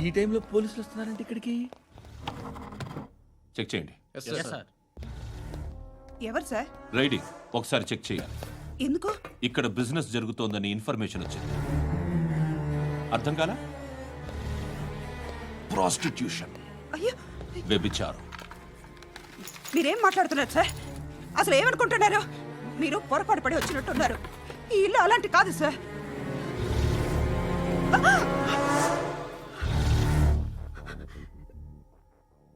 ఈ టైంలో పోలీసులు వస్తున్నారంటే ఇక్కడికి. చెక్ చేయండి. ఎవరు సార్? రైడింగ్ ఒకసారి చెక్ చేయాలి. ఎందుకు? ఇక్కడ బిజినెస్ జరుగుతోందని ఇన్ఫర్మేషన్ వచ్చింది. అర్థం కాలా? ప్రాస్టిట్యూషన్, అయ్యో, వ్యభిచారం. మీరేం మాట్లాడుతున్నారు సార్? అసలు ఏమనుకుంటున్నారు? మీరు పొరపాటు పడి వచ్చినట్టున్నారు. ఈ ఇల్లు అలాంటి కాదు సార్.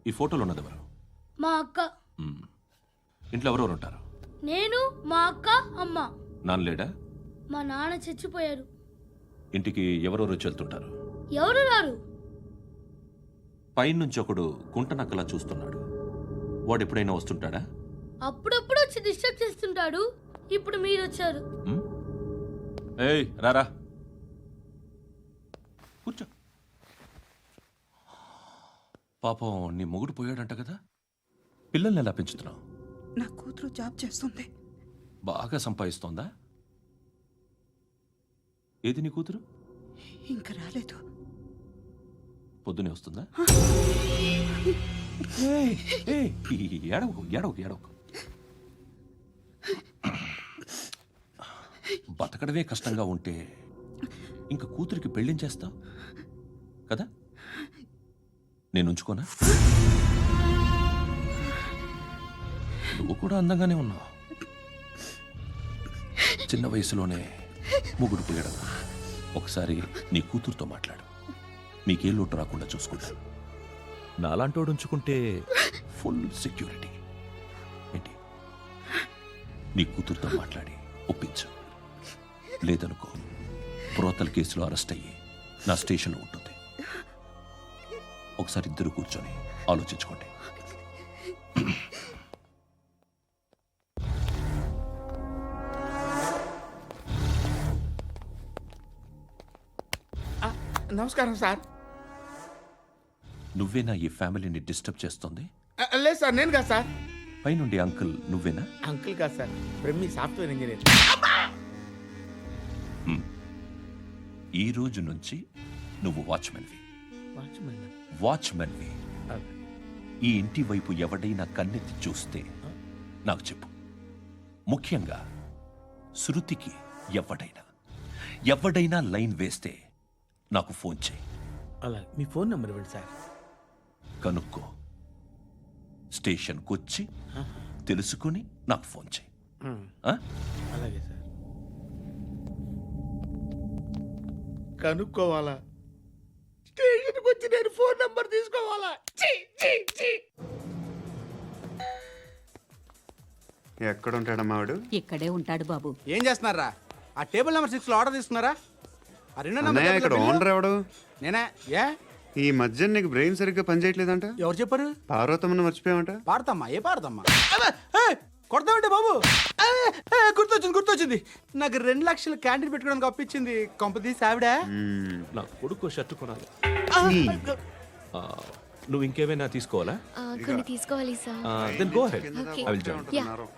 ఈ ఫోటోలో ఉన్నది ఎవరు? మా అక్క. ఇంట్లో ఎవరెవరు ఉంటారు? నేను, మా అక్క, అమ్మ. నాన్న లేడా? మా నాన్న చచ్చిపోయారు. ఇంటికి ఎవరెవరు వచ్చి వెళ్తుంటారు? ఎవరు రారు. పైనుంచి ఒకడు గుంటనక్కలా చూస్తున్నాడు. వాడు ఎప్పుడైనా వస్తుంటాడా? అప్పుడప్పుడు వచ్చి డిస్టర్బ్ చేస్తుంటాడు. ఇప్పుడు మీరు వచ్చారు. ఏయ్ రారా, కూర్చో. పాపం నీ మొగుడు పోయాడంట కదా, పిల్లల్ని ఎలా పెంచుతున్నావు? నా కూతురు జాబ్ చేస్తుంది. బాగా సంపాదిస్తోందా? ఏది నీ కూతురు? ఇంకా రాలేదు. పొద్దునే వస్తుందా? ఏడవకు ఏడవకు ఏడవకు. బతకడమే కష్టంగా ఉంటే ఇంకా కూతురికి పెళ్ళించేస్తావు కదా? నేను ఉంచుకోనా? నువ్వు కూడా అందంగానే ఉన్నావు. చిన్న వయసులోనే ముగ్గురు పోయడం. ఒకసారి నీ కూతురుతో మాట్లాడు. నీకే లోటు రాకుండా చూసుకుంటాను. నాలాంటోడు ఉంచుకుంటే ఫుల్ సెక్యూరిటీ. ఏంటి? నీ కూతురుతో మాట్లాడి ఒప్పించు. లేదనుకో, ప్రోతల కేసులో అరెస్ట్ అయ్యి నా స్టేషన్లో ఉంటుంది. ఒకసారి ఇద్దరు కూర్చొని ఆలోచించుకోండి. నమస్కారం సార్. నువ్వేనా ఈ ఫ్యామిలీని డిస్టర్బ్ చేస్తుంది? లేదు సార్, నేను కాదు సార్. పైనుండి అంకుల్ నువ్వేనా? అంకుల్ కాదు సార్, బ్రహ్మి సాఫ్ట్వేర్ ఇంజనీర్. ఈ రోజు నుంచి నువ్వు వాచ్మెన్వి. వాచ్మెన్? వాచ్మెన్వి. ఈ ఇంటి వైపు ఎవడైనా కన్నెత్తి చూస్తే నాకు చెప్పు. ముఖ్యంగా శృతికి ఎవడైనా లైన్ వేస్తే నాకు ఫోన్ చేయి. అలా మీ ఫోన్ నెంబర్ ఇవ్వండి సార్. కనుక్కో, స్టేషన్కి వచ్చి తెలుసుకుని నాకు ఫోన్ చేయి. అలాగే సార్. కనుక్కోవాలా? స్టేషన్కి వచ్చి నేను ఫోన్ నెంబర్ తీసుకోవాలా? ఎక్కడ ఉంటాడమ్మా వాడు? ఇక్కడే ఉంటాడు బాబు. ఏం చేస్తున్నారా? ఆ టేబుల్ నెంబర్ 6 లో ఆర్డర్ తీసుకున్నారా? ఆ రెండో అన్నయ్య, ఇక్కడ ఓనర్ ఎవడు? నేనే. ఏ ఈ మధ్య నీకు బ్రెయిన్ సరిగ్గా పనిచేయట్లేదంట. ఎవరు చెప్పారు? పార్వతమ్మను మర్చిపోయామంట. పాడతామ్మా? ఏ పాడతామ్మా? కొడతామంటే బాబు. గుర్తొచ్చింది. నాకు 2 లక్షలు క్యాంటీన్ పెట్టుకోవడానికి అప్పించింది కొంపతీసి ఆవిడ. నా కొడుకు షర్ట్ కొనాలి. నువ్వు ఇంకేమైనా తీసుకోవాలా? కొన్ని తీసుకోవాలి sir. Then go ahead. I will join.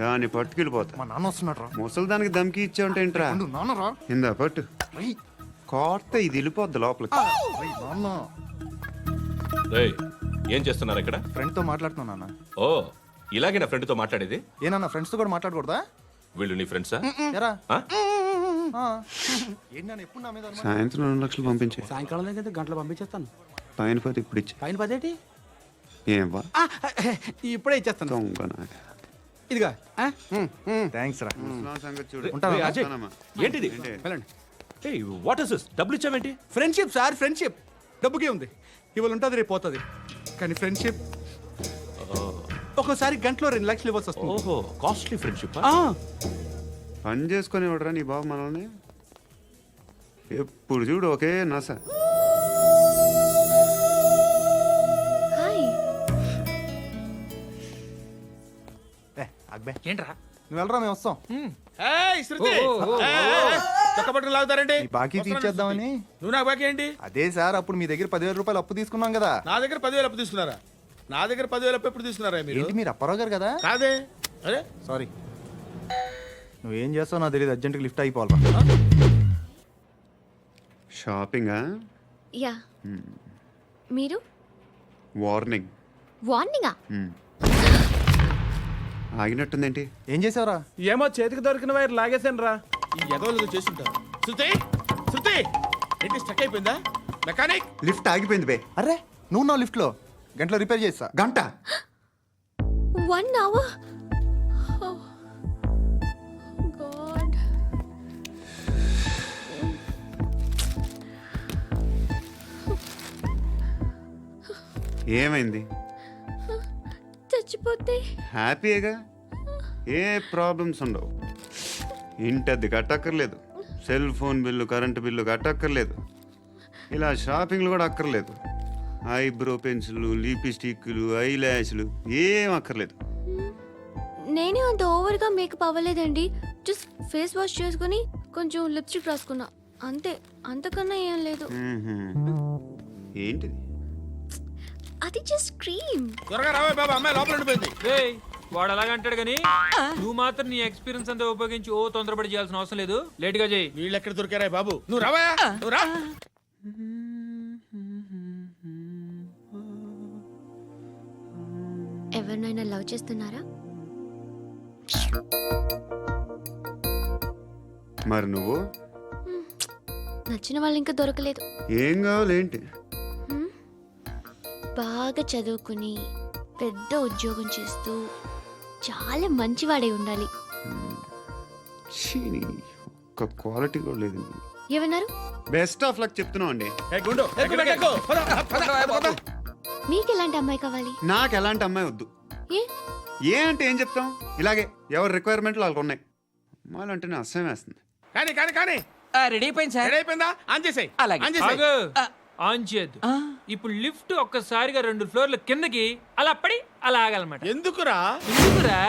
దాన్ని పట్టుకెళ్ళిపోతా. మా నాన్న వస్తున్నాడు. ముసలి దానికి దమ్కి ఇచ్చావంటే ఏంట్రా? నాన్నరా ఇందా పట్టు. కోర్త ఇది వెళ్ళిపోద్ది లోపలికి. ఏయ్, ఏం చేస్తున్నారు ఇక్కడ? ఫ్రెండ్ తో మాట్లాడుతున్నా నాన్న. ఓ, ఇలాగే నా ఫ్రెండ్ తో మాట్లాడేది? ఏనా ఫ్రెండ్స్ తో కూడా మాట్లాడకూడదా? వీళ్ళు నీ ఫ్రెండ్సా? ఎరా ఆ? ఏంటి నాన్న ఎప్పుడు నా మీద అనుమానం? సాయంత్రం 2 లక్షలు పంపించే. సాయంకాలం దగ్గర గంటలు పంపించేస్తాను. పైన పోతే ఇప్పుడు ఇచ్చే. పైన 10 ఏంటి? ఏం వా ఇప్పుడే ఇచ్చేస్తాను. దొంగనా. ఇదిగా. థ్యాంక్స్ రా. ముసలాం సంగతి చూడు. ఉంటావా? ఏయ్, అజయ్, వస్తానమ్మా. ఏంటిది? వెళ్ళండి. ఏయ్, వాట్ ఇస్ దిస్? డబ్బులు ఇచ్చావేంటి? Friendship sir, friendship. డబ్బుకే ఉంది. ఇవాళ ఉంటుంది, రేపు పోతుంది. కానీ ఫ్రెండ్షిప్ ఒక్కోసారి గంటలో 2 లక్షలు ఇవ్వాల్సి వస్తుంది. ఓహో, కాస్ట్లీ ఫ్రెండ్షిప్. పని చేసుకొని ఇవ్వడరా నీ బాబు మనల్ని? ఎప్పుడు చూడు ఒకే నస. హాయ్. అక్బే ఏంట్రా? నువ్వు వెళ్ళరా, మేము వస్తాం. చక్కబట్టలు లాగుతారండి. ఈ బాకీ తీర్చేద్దామని. నువ్వు నాకు బాకీ ఏంటి? అదే సార్, అప్పుడు మీ దగ్గర 10,000 రూపాయలు అప్పు తీసుకున్నాం కదా. నా దగ్గర 10,000 అప్పు తీసుకున్నారా? నా దగ్గర 10,000 అప్పు ఎప్పుడు తీసుకున్నారా మీరు? ఏంటి, మీరు అప్పారావు గారు కదా? కాదే. అరే సారీ. నువ్వేం చేస్తావు నాకు తెలియదు, అర్జెంట్గా లిఫ్ట్ అయిపోవాలి. షాపింగా? యా మీరు వార్నింగ్. వార్నింగా? ఆగినట్టుందేంటి? ఏం చేసావురా? ఏమో చేతికి దొరికిన వైర్ లాగేసాను రా. ఈ ఎగవలు చేస్తుంటారు. శృతి శృతి ఏంటి స్టక్ అయిపోయిందా? మెకానిక్ లిఫ్ట్ ఆగిపోయింది బే. అరే నువ్వు నా లిఫ్ట్లో గంటలో రిపేర్ చేస్తా. గంట 1 hour? Oh. God. ఏమైంది? చచ్చిపోతే హ్యాపీగా, ఏ ప్రాబ్లమ్స్ ఉండవు. ఇంటద్ది కట్టక్కర్లేదు, cell phone bill, current bill కట్టక్కర్లేదు, ఇలా షాపింగ్లు కూడా అక్కర్లేదు. ఐబ్రో పెన్సిల్, లిప్స్టిక్లు, ఐ ల్యాష్లు ఏం అక్కర్లేదు. నేనే అంత ఓవర్గా మేకప్ అవ్వలేదండి. జస్ట్ ఫేస్ వాష్ చేసుకుని కొంచెం లిప్స్టిక్ రాసుకున్నా అంతే. అంతకన్నా ఏం లేదు. ఏంటిది? అది జస్ట్ క్రీమ్. త్వరగా రావే బాబా, అమ్మాయి లోపల ఉండిపోయింది. వాడు అలాగంటాడు కానీ నువ్వు మాత్రం నీ ఎక్స్పీరియన్స్ అంతా ఉపయోగించి తొందరపడి చేయాల్సిన అవసరం లేదు. లేట్ గా చేయి. వీళ్ళు ఎక్కడ దొరికారా బాబు? నువ్వు రావా, నువ్వు రా. ఎవరినైనా లవ్ చేస్తున్నారా? మరి నువ్వు? నచ్చిన వాళ్ళు ఇంకా దొరకలేదు. ఏం కావాలేంటి? బాగా చదువుకుని పెద్ద ఉద్యోగం చేస్తూ చాలా మంచివాడే ఉండాలి. ఒక్క క్వాలిటీ కూడా లేదు. ఏమన్నారు? బెస్ట్ ఆఫ్ లక్ చెప్తున్నావు అండి. ఏ గుండు, ఎక్కు, ఎక్కు, ఎక్కు. పద, పద, పద. మీకు ఎలాంటి అమ్మాయి కావాలి? నాకు ఎలాంటి అమ్మాయి వద్దు. ఏ ఏ అంటే ఏం చెప్తాం, ఇలాగే ఎవరి రిక్వైర్మెంట్లు వాళ్ళకు ఉన్నాయి. అమ్మాయిలు అంటేనే అసహ్యం వేస్తుంది. కానీ కానీ కానీ రెడీ అయిపోయింది సార్. రెడీ అయిపోయిందా? ఆన్ చేసేయ్. అలాగే. ఆన్ చేసేయ్. ఆగు. ఆన్ చేయద్దు. ఇప్పుడు లిఫ్ట్ ఒక్కసారిగా 2 ఫ్లోర్ల కిందకి అలా పడి అలా ఆగాలన్నమాట. ఎందుకురా? ఎందుకురా?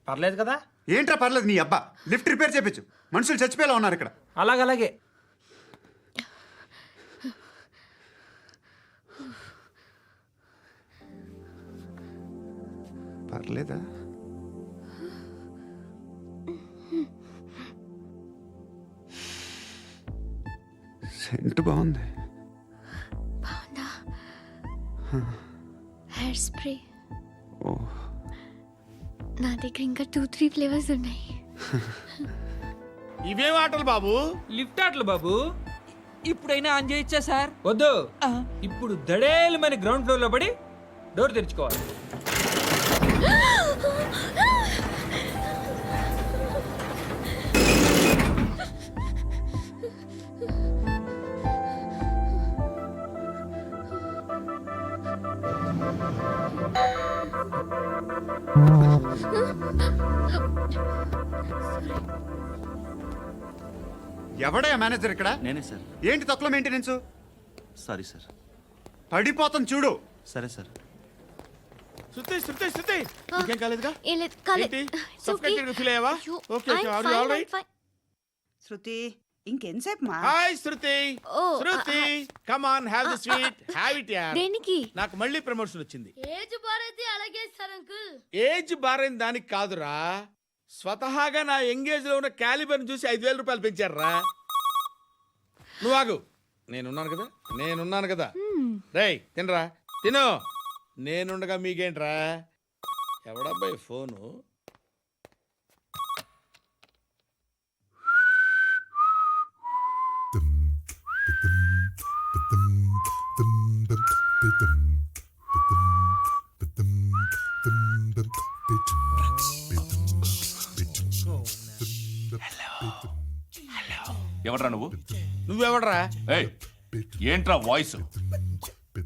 పర్లేదు కదా. ఏంట్రా పర్లేదు నీ అబ్బా, లిఫ్ట్ రిపేర్ చేయించు. మనుషులు చచ్చిపోయేలా ఉన్నారు ఇక్కడ. అలాగే. పర్లేదా? సెంట్ బాగుంది. బాగుందా? హెయిర్ స్ప్రే ఓ, నా దగ్గర ఇంకా 2-3 ఫ్లేవర్స్ ఉన్నాయి. ఇవేం ఆటలు బాబు? లిఫ్ట్ ఆటలు బాబు. ఇప్పుడైనా ఆన్ చేయొచ్చా సార్? వద్దు. ఇప్పుడు దడేలమైన గ్రౌండ్ ఫ్లోర్ లో పడి డోర్ తెరుచుకోవాలి. ఎవడయ్యా మేనేజర్ ఇక్కడ? నేనే సార్. ఏంటి తక్కువ మెయింటెనెన్స్? Sorry sir. పడిపోతాం చూడు. సరే సార్. శృతి శృతి శృతి ఇంకేం కాలేదుగా? ఏం లేదు, కాలేదు. ఏంటి? It's okay. Suffocated feel అయ్యావా? అయ్యో, Okay, okay. I'm Are you fine, all right? I'm fine. శృతి ఇంకెంతసేపు మా? Hi Shruti. Oh, Shruti come on, have the sweet, have it యార్. దేనికి? నాకు మళ్ళీ ప్రమోషన్ వచ్చింది. ఏజ్ బారైతే అలాగే సార్ అంకుల్. ఏజ్ బారైన దానికి కాదురా, స్వతహాగా నా ఎంగేజ్ లో ఉన్న క్యాలిబర్ చూసి 5,000 రూపాయలు పెంచారా. నువ్వు ఆగు, నేనున్నాను కదా. రేయ్ తినరా, తిను. నేనుండగా మీకేంట్రా? ఎవడబ్బాయి ఫోను? ఎవడ్రా నువ్వు? నువ్వెవడరా? ఏయ్, ఏంట్రా వాయిస్?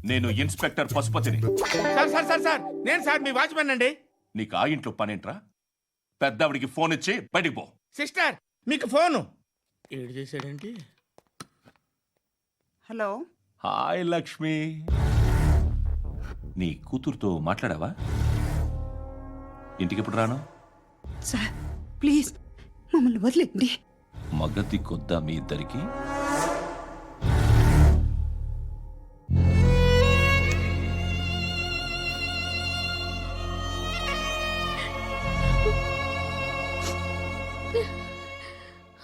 నేను ఇన్స్పెక్టర్ పశుపతిని. సార్ నేను సార్ మీ వాచ్మెన్ అండి. నీకు ఆ ఇంట్లో పనేంట్రా? పెద్దవిడికి ఫోన్ ఇచ్చి బయటికి పో. సిస్టర్ మీకు ఫోను. ఏడు చేశాడేంటి? హలో. హాయ్ లక్ష్మి, నీ కూతురుతో మాట్లాడావా? ఇంటికి ఎప్పుడు రాను? సార్ ప్లీజ్ మమ్మల్ని వదిలేండి. మగతి కొద్దా మీ ఇద్దరికి?